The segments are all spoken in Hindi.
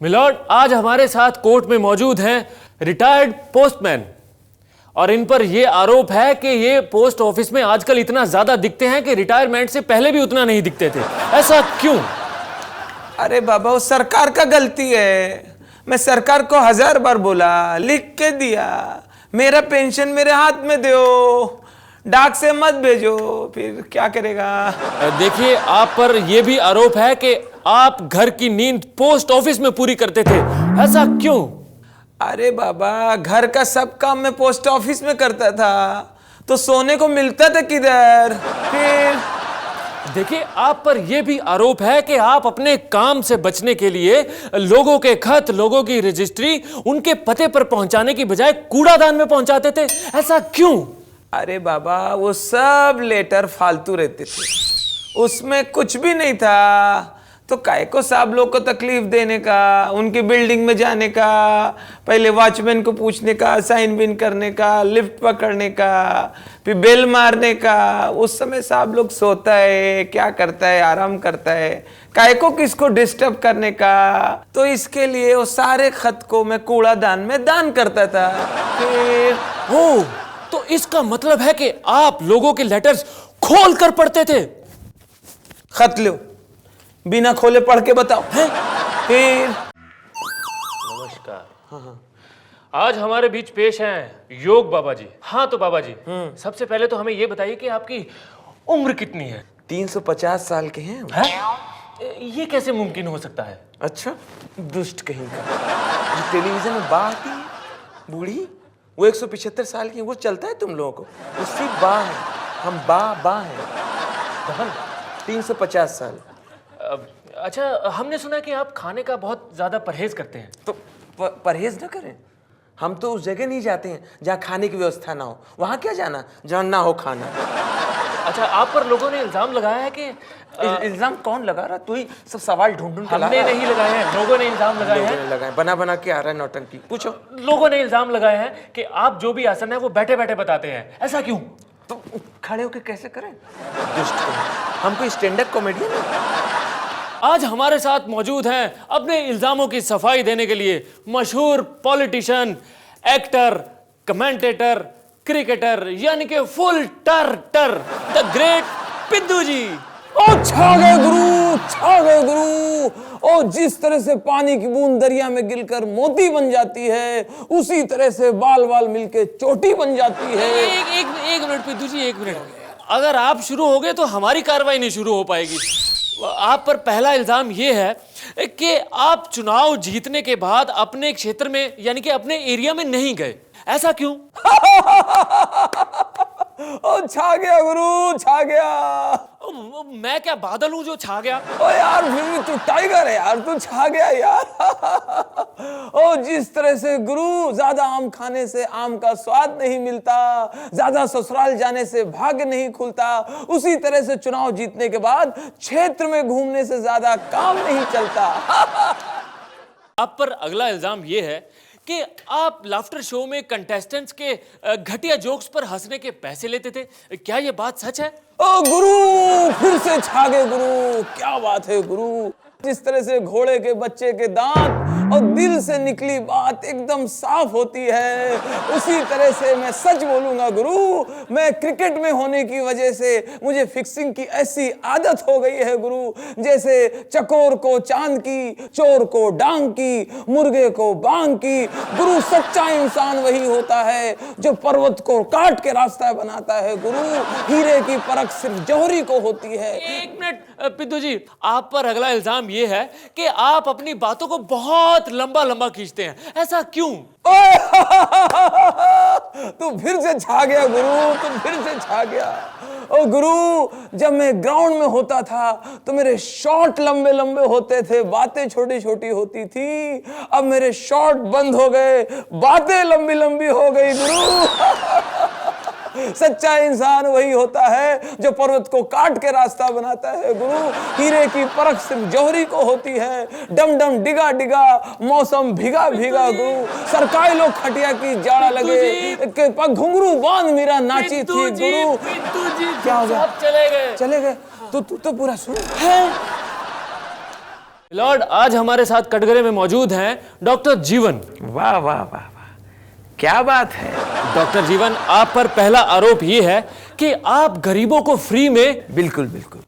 मिलॉर्ड, आज हमारे साथ कोर्ट में मौजूद हैं रिटायर्ड पोस्टमैन और इन पर यह आरोप है कि ये पोस्ट ऑफिस में आजकल इतना ज्यादा दिखते हैं कि रिटायरमेंट से पहले भी उतना नहीं दिखते थे। ऐसा क्यों? अरे बाबा, वो सरकार का गलती है। मैं सरकार को 1000 बार बोला, लिख के दिया, मेरा पेंशन मेरे हाथ में दो, डाक से मत भेजो, फिर क्या करेगा। देखिए, आप पर यह भी आरोप है कि आप घर की नींद पोस्ट ऑफिस में पूरी करते थे। ऐसा क्यों? अरे बाबा, घर का सब काम मैं पोस्ट ऑफिस में करता था, तो सोने को मिलता था किधर। फिर देखिए, आप पर यह भी आरोप है कि आप अपने काम से बचने के लिए लोगों के खत, लोगों की रजिस्ट्री उनके पते पर पहुंचाने की बजाय कूड़ादान में पहुंचाते थे। ऐसा क्यों? अरे बाबा, वो सब लेटर फालतू रहते थे, उसमें कुछ भी नहीं था, तो काय को साहब लोग को तकलीफ देने का, उनकी बिल्डिंग में जाने का, पहले वॉचमैन को पूछने का, साइन बिन करने का, लिफ्ट पकड़ने का, फिर बेल मारने का। उस समय साहब लोग सोता है, क्या करता है, आराम करता है, काय को किसको डिस्टर्ब करने का। तो इसके लिए वो सारे खत को मैं कूड़ादान में दान करता था। फिर हो, तो इसका मतलब है कि आप लोगों के लेटर्स खोल कर पढ़ते थे। खत लो, बिना खोले पढ़ के बताओ। फिर नमस्कार। आज हमारे बीच पेश हैं योग बाबा जी। हाँ तो बाबा जी, सबसे पहले तो हमें यह बताइए कि आपकी उम्र कितनी है? 350 साल के हैं। ये कैसे मुमकिन हो सकता है? अच्छा, दुष्ट कहीं का। जो टेलीविजन में बा आती है बूढ़ी, वो 175 साल की, वो चलता है तुम लोगों को, उससे बा है। हम बा है 350 साल। अच्छा, हमने सुना कि आप खाने का बहुत ज्यादा परहेज करते हैं। तो परहेज ना करें? हम तो उस जगह नहीं जाते हैं जहाँ खाने की व्यवस्था ना हो। वहाँ क्या जाना जहाँ ना हो खाना। अच्छा, आप पर लोगों ने इल्जाम लगाया है कि इल्जाम कौन लगा रहा? तू ही सब सवाल ढूंढ के हमने नहीं लगाए हैं, लोगों ने इल्जाम लगाए हैं। लगाए, बना के आ रहा है नौटंकी। पूछो। लोगों ने इल्जाम लगाए हैं कि आप जो भी आसन है वो बैठे बैठे बताते हैं। ऐसा क्यों? तो खड़े होके कैसे करें? दुष्ट, हम कोई स्टैंड अप कॉमेडियन है। आज हमारे साथ मौजूद हैं अपने इल्जामों की सफाई देने के लिए मशहूर पॉलिटिशियन, एक्टर, कमेंटेटर, क्रिकेटर, यानी कि फुल टर द ग्रेट पिद्दू जी। ओ छा गए गुरु, छा गए गुरु। ओ जिस तरह से पानी की बूंद दरिया में गिरकर मोती बन जाती है, उसी तरह से बाल बाल मिलके चोटी बन जाती है। एक मिनट पिद्दू जी, एक मिनट। अगर आप शुरू हो गए तो हमारी कार्रवाई नहीं शुरू हो पाएगी। आप पर पहला इल्जाम यह है कि आप चुनाव जीतने के बाद अपने क्षेत्र में, यानी कि अपने एरिया में नहीं गए। ऐसा क्यों? ओ छा गया गुरु, छा गया। मैं क्या बादल हूं जो छा गया? ओ यार, फिर भी तू टाइगर है यार, तू छा गया यार। ओ जिस तरह से गुरु, ज्यादा आम खाने से आम का स्वाद नहीं मिलता, ज्यादा ससुराल जाने से भाग्य नहीं खुलता, उसी तरह से चुनाव जीतने के बाद क्षेत्र में घूमने से ज्यादा काम नहीं चलता। आप पर अगला इल्जाम यह है कि आप लाफ्टर शो में कंटेस्टेंट्स के घटिया जोक्स पर हंसने के पैसे लेते थे। क्या यह बात सच है? ओ गुरु, फिर से छा गए गुरु। क्या बात है गुरु, जिस तरह से घोड़े के बच्चे के दांत और दिल से निकली बात एकदम साफ होती है, उसी तरह से मैं सच बोलूंगा गुरु। मैं क्रिकेट में होने की वजह से मुझे फिक्सिंग की ऐसी आदत हो गई है गुरु, जैसे चकोर को चांद की, चोर को डांग की, मुर्गे को बांग की। गुरु, सच्चा इंसान वही होता है जो पर्वत को काट के रास्ता बनाता है गुरु। हीरे की परख सिर्फ जौहरी को होती है। एक मिनट पिद्दू जी, आप पर अगला इल्जाम यह है कि आप अपनी बातों को बहुत लंबा खींचते हैं। ऐसा क्यों? तू फिर से छा गया गुरु, तू फिर से छा गया। ओ गुरु, जब मैं ग्राउंड में होता था तो मेरे शॉट लंबे होते थे, बातें छोटी छोटी होती थी। अब मेरे शॉट बंद हो गए, बातें लंबी हो गई गुरु। सच्चा इंसान वही होता है जो पर्वत को काट के रास्ता बनाता है गुरु। हीरे की परख सिर्फ जौहरी को होती है। डम डिगा मौसम भीगा गुरु। सरकाई लोग खटिया की जाड़ा लगे के पग घुंघरू बांध मीरा नाची थी गुरु। क्या हो गया? चले गए। तू तो पूरा सुन है। लॉर्ड, आज हमारे साथ कटघरे में मौजूद हैं डॉक्टर जीवन। वाह वाह वाह वाह, क्या बात है। डॉक्टर जीवन, आप पर पहला आरोप यह है कि आप गरीबों को फ्री में। बिल्कुल बिल्कुल,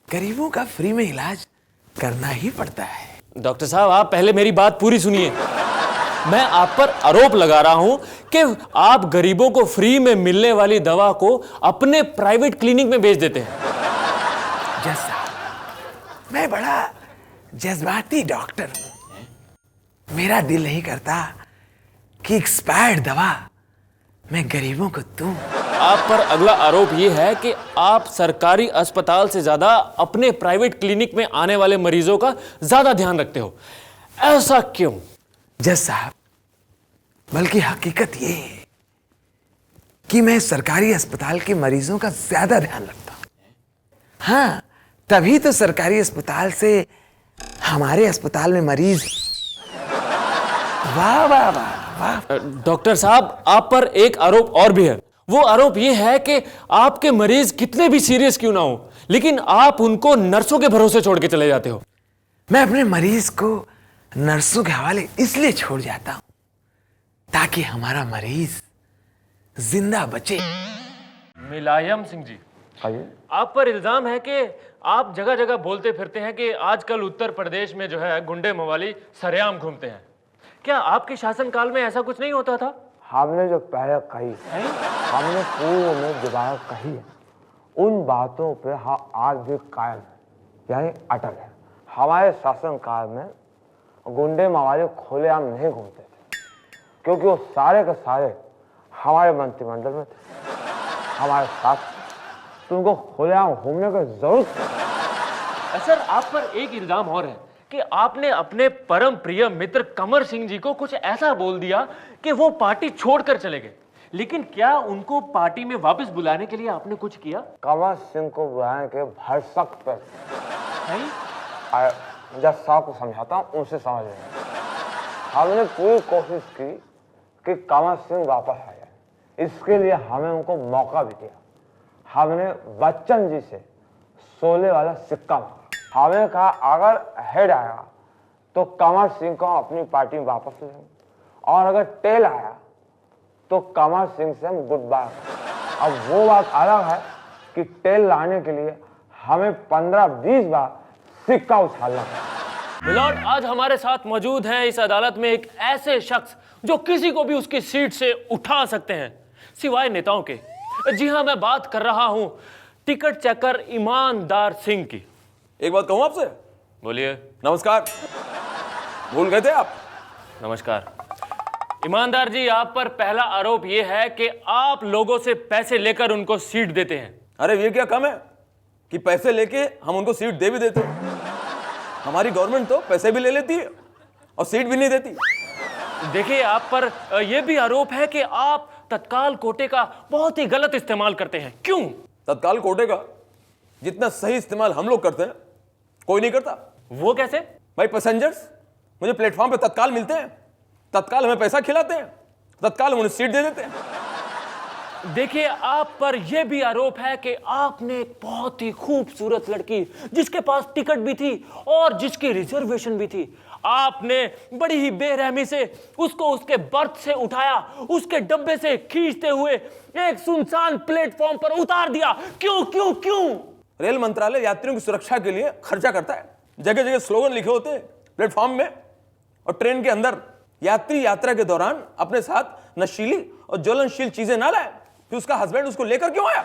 गरीबों का फ्री में इलाज करना ही पड़ता है। डॉक्टर साहब, आप पहले मेरी बात पूरी सुनिए। मैं आप पर आरोप लगा रहा हूं कि आप गरीबों को फ्री में मिलने वाली दवा को अपने प्राइवेट क्लिनिक में बेच देते हैं। जज साहब, मैं बड़ा जज्बाती डॉक्टर हूं। मेरा दिल नहीं करता कि एक्सपायर्ड दवा मैं गरीबों को दूं। आप पर अगला आरोप यह है कि आप सरकारी अस्पताल से ज्यादा अपने प्राइवेट क्लिनिक में आने वाले मरीजों का ज्यादा ध्यान रखते हो। ऐसा क्यों? जज साहब, बल्कि हकीकत ये है कि मैं सरकारी अस्पताल के मरीजों का ज्यादा ध्यान रखता हूं। हाँ, तभी तो सरकारी अस्पताल से हमारे अस्पताल में मरीज। वाह वाह वाह वाह। डॉक्टर साहब, आप पर एक आरोप और भी है। वो आरोप यह है कि आपके मरीज कितने भी सीरियस क्यों ना हो, लेकिन आप उनको नर्सों के भरोसे छोड़ के चले जाते हो। मैं अपने मरीज को नर्सों के हवाले इसलिए छोड़ जाता हूं ताकि हमारा मरीज जिंदा बचे। मुलायम सिंह जी, आप पर इल्जाम है कि आप जगह जगह बोलते फिरते हैं कि आजकल उत्तर प्रदेश में जो है गुंडे मवाली सरेआम घूमते हैं। क्या आपके शासनकाल में ऐसा कुछ नहीं होता था? हमने जो पहले कही, हमने पूर्व में दोबारा कही है, उन बातों पे हम आज भी कायम है, यानी अटल है। हमारे शासनकाल में गुंडे मवाली खुलेआम नहीं घूमते थे, क्योंकि वो सारे के सारे हमारे मंत्रिमंडल में थे, हमारे साथ, तो उनको खुलेआम घूमने की जरूरत नहीं। सर, आप पर एक इल्जाम और है कि आपने अपने परम प्रिय मित्र कमर सिंह जी को कुछ ऐसा बोल दिया कि वो पार्टी छोड़कर चले गए। लेकिन क्या उनको पार्टी में वापस बुलाने के लिए आपने कुछ किया? कमर सिंह को बुलाने के भरसक पर नहीं? जब साहब को समझाता हूँ, उनसे समझ लेंगे। हमने पूरी कोशिश की कि कमर सिंह वापस आ जाए। इसके लिए हमें उनको मौका भी दिया। हमने बच्चन जी से 16 वाला सिक्का मांगा। हमें कहा अगर हेड आया तो कमर सिंह को हम अपनी पार्टी में वापस लेंगे, और अगर टेल आया तो कमर सिंह से हम गुड बाय। अब वो बात अलग है कि टेल लाने के लिए हमें 15-20 बार सिक्का उछालना है। मिलॉर्ड, आज हमारे साथ मौजूद हैं इस अदालत में एक ऐसे शख्स जो किसी को भी उसकी सीट से उठा सकते हैं, सिवाय नेताओं के। जी हां, मैं बात कर रहा हूं टिकट चेकर ईमानदार सिंह की। एक बात कहूं आपसे? बोलिए। नमस्कार। भूल गए थे आप? नमस्कार। ईमानदार जी, आप पर पहला आरोप यह है कि आप लोगों से पैसे लेकर उनको सीट देते हैं। अरे ये क्या कम है कि पैसे लेके हम उनको सीट दे भी देते हैं? हमारी गवर्नमेंट तो पैसे भी ले लेती है और सीट भी नहीं देती। देखिए, आप पर यह भी आरोप है कि आप तत्काल कोटे का बहुत ही गलत इस्तेमाल करते हैं। क्यों? तत्काल कोटे का जितना सही इस्तेमाल हम लोग करते हैं, कोई नहीं करता। वो कैसे? भाई, पैसेंजर्स मुझे प्लेटफॉर्म पे तत्काल मिलते हैं, तत्काल हमें पैसा खिलाते हैं, तत्काल उन्हें सीट दे देते हैं। देखिए, आप पर यह भी आरोप है कि आपने एक बहुत ही खूबसूरत लड़की, जिसके पास टिकट भी थी और जिसकी रिजर्वेशन भी थी, आपने बड़ी ही बेरहमी से उसको उसके बर्थ से उठाया, उसके डब्बे से खींचते हुए एक सुनसान प्लेटफॉर्म पर उतार दिया। क्यों क्यों क्यों? रेल मंत्रालय यात्रियों की सुरक्षा के लिए खर्चा करता है। जगह जगह स्लोगन लिखे होते हैं प्लेटफॉर्म में, और ट्रेन के अंदर यात्री यात्रा के दौरान अपने साथ नशीली और ज्वलनशील चीजें ना लाए। फिर उसका हस्बैंड उसको लेकर क्यों आया?